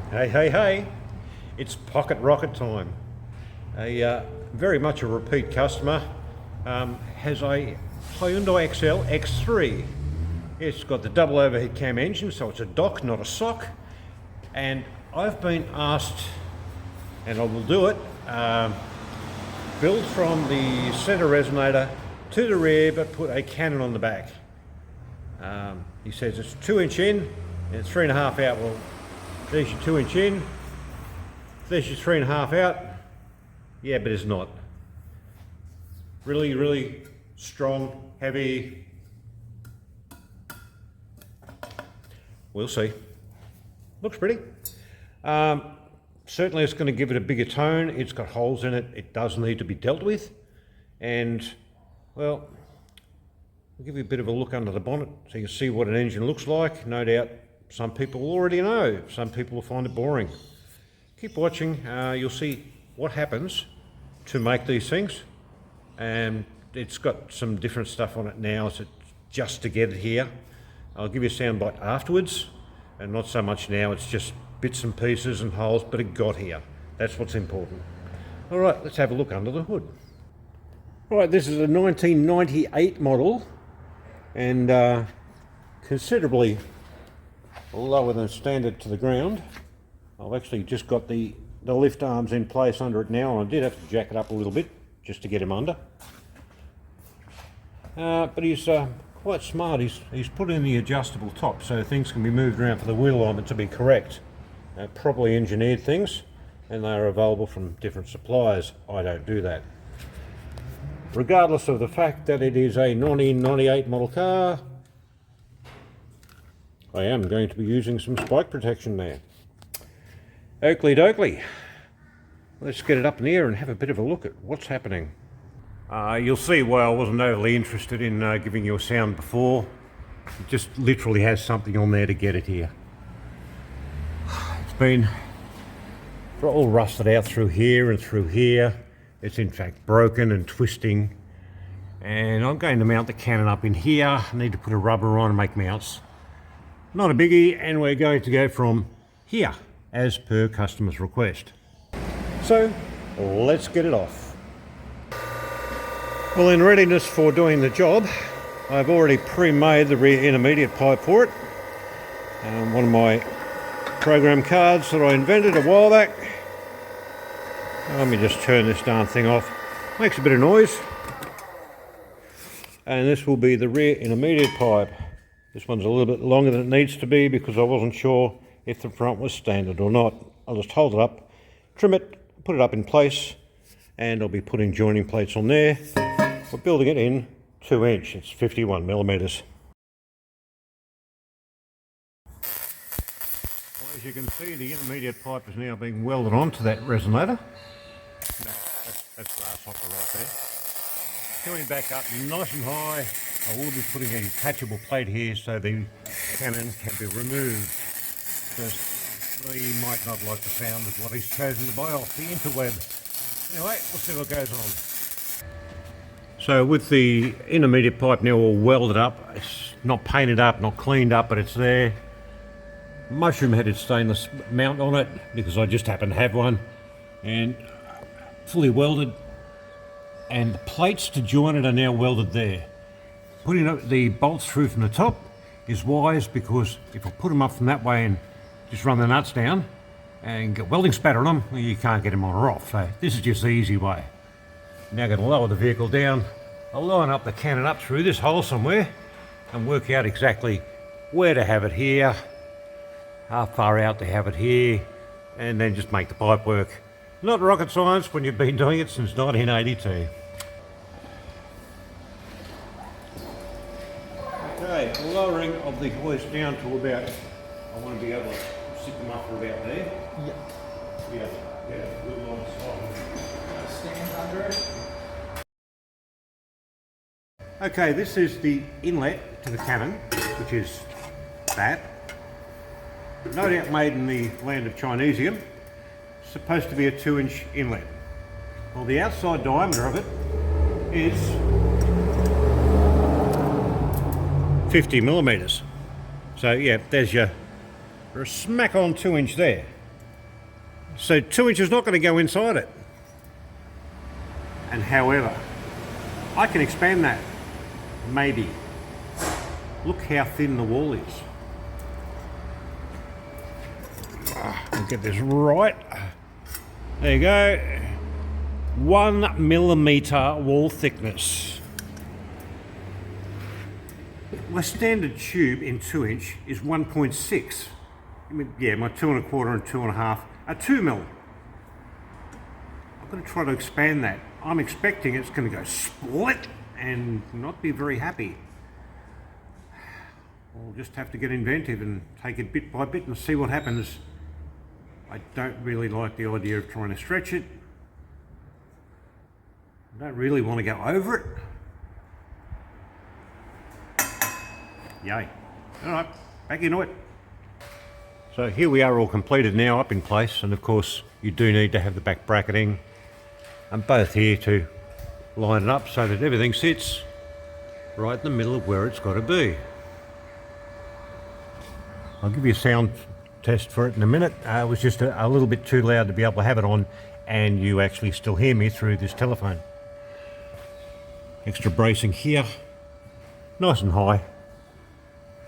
Hey, hey, hey, it's pocket rocket time. Very much a repeat customer has a Hyundai XL X3. It's got the double overhead cam engine, so it's a Dohc, not a sock. And I've been asked, and I will do it, build from the center resonator to the rear, but put a cannon on the back. He says it's 2-inch in and 3.5 out. Well, there's your 2-inch in, there's your 3.5 out. Yeah, but it's not. Really, really strong, heavy. We'll see. Looks pretty. Certainly it's going to give it a bigger tone. It's got holes in it. It does need to be dealt with. And, well, I'll give you a bit of a look under the bonnet so you can see what an engine looks like. No doubt some people already know. Some people will find it boring. Keep watching. You'll see what happens to make these things. And it's got some different stuff on it now, so just to get it here. I'll give you a soundbite afterwards, and not so much now. It's just bits and pieces and holes, but it got here. That's what's important. All right, let's have a look under the hood. Right, this is a 1998 model, and considerably lower than standard to the ground. I've actually just got the lift arms in place under it now, and I did have to jack it up a little bit just to get him under. But he's quite smart. He's put in the adjustable top so things can be moved around for the wheel alignment to be correct. Properly engineered things, and they are available from different suppliers. I don't do that. Regardless of the fact that it is a 1998 model car, I am going to be using some spike protection there. Oakley dokley. Let's get it up in the air and have a bit of a look at what's happening. You'll see why I wasn't overly interested in giving you a sound before. It just literally has something on there to get it here. It's been all rusted out through here and through here. It's in fact broken and twisting. And I'm going to mount the cannon up in here. I need to put a rubber on and make mounts. Not a biggie, and we're going to go from here as per customer's request. So let's get it off. Well, in readiness for doing the job, I've already pre-made the rear intermediate pipe for it. One of my program cards that I invented a while back. Let me just turn this darn thing off. Makes a bit of noise. And this will be the rear intermediate pipe. This one's a little bit longer than it needs to be because I wasn't sure if the front was standard or not. I'll just hold it up, trim it, put it up in place, and I'll be putting joining plates on there. We're building it in 2-inch, it's 51 millimeters. Well, as you can see, the intermediate pipe is now being welded onto that resonator. That's grasshopper right there. Coming back up nice and high. I will be putting a detachable plate here so the cannon can be removed. Just he might not like the sound of what he's chosen to buy off the interweb. Anyway, we'll see what goes on. So with the intermediate pipe now all welded up, it's not painted up, not cleaned up, but it's there. Mushroom headed stainless mount on it because I just happen to have one, and fully welded, and the plates to join it are now welded there. Putting the bolts through from the top is wise because if I put them up from that way and just run the nuts down and get welding spatter on them, well, you can't get them on or off. So this is just the easy way. Now going to lower the vehicle down. I'll line up the cannon up through this hole somewhere and work out exactly where to have it here, how far out to have it here, and then just make the pipe work. Not rocket science when you've been doing it since 1982. Okay, lowering of the hoist down to about, I want to be able to sit the muffler about there. Yeah, we'll on the side. Stand under it. Okay, this is the inlet to the cannon, which is that. No doubt made in the land of Chinesium. It's supposed to be a 2-inch inlet. Well, the outside diameter of it is 50 millimeters. So yeah, there's your smack on 2-inch there. So 2 inches not going to go inside it. And however, I can expand that, maybe. Look how thin the wall is. I'll get this right. There you go. 1 millimeter wall thickness. My standard tube in 2 inch is 1.6. I mean, yeah, my 2 1/4 and 2 1/2 are 2 mil. I'm going to try to expand that. I'm expecting it's going to go split and not be very happy. I'll just have to get inventive and take it bit by bit and see what happens. I don't really like the idea of trying to stretch it. I don't really want to go over it. Yay. All right, back into it. So here we are all completed now, up in place, and of course you do need to have the back bracketing and both here to line it up so that everything sits right in the middle of where it's got to be. I'll give you a sound test for it in a minute. It was just a little bit too loud to be able to have it on and you actually still hear me through this telephone. Extra bracing here, nice and high,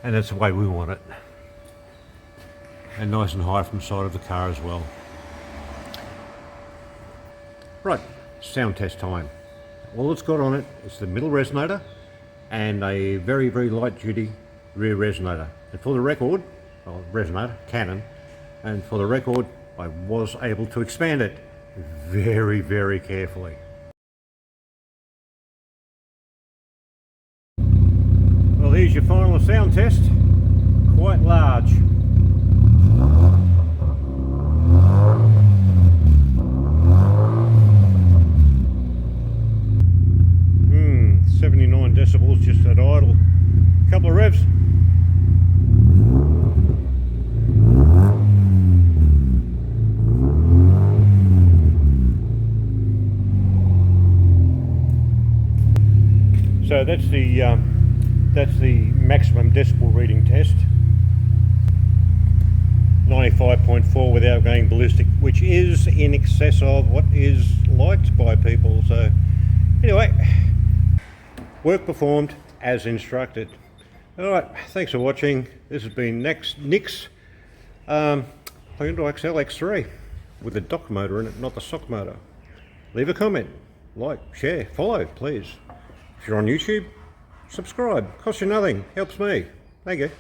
and that's the way we want it. And nice and high from the side of the car as well. Right, sound test time. All it's got on it is the middle resonator and a very, very light duty rear resonator. And for the record, well, resonator, Canon, and for the record, I was able to expand it very, very carefully. Well, here's your final sound test. Quite large. 79 decibels just at idle. Couple of revs. So that's the maximum decibel reading test. 95.4 without going ballistic, which is in excess of what is liked by people. So anyway, work performed as instructed. Alright, thanks for watching. This has been Nick's Hyundai Excel X3 with the Dohc motor in it, not the sock motor. Leave a comment, like, share, follow, please. If you're on YouTube, subscribe. Costs you nothing, helps me. Thank you.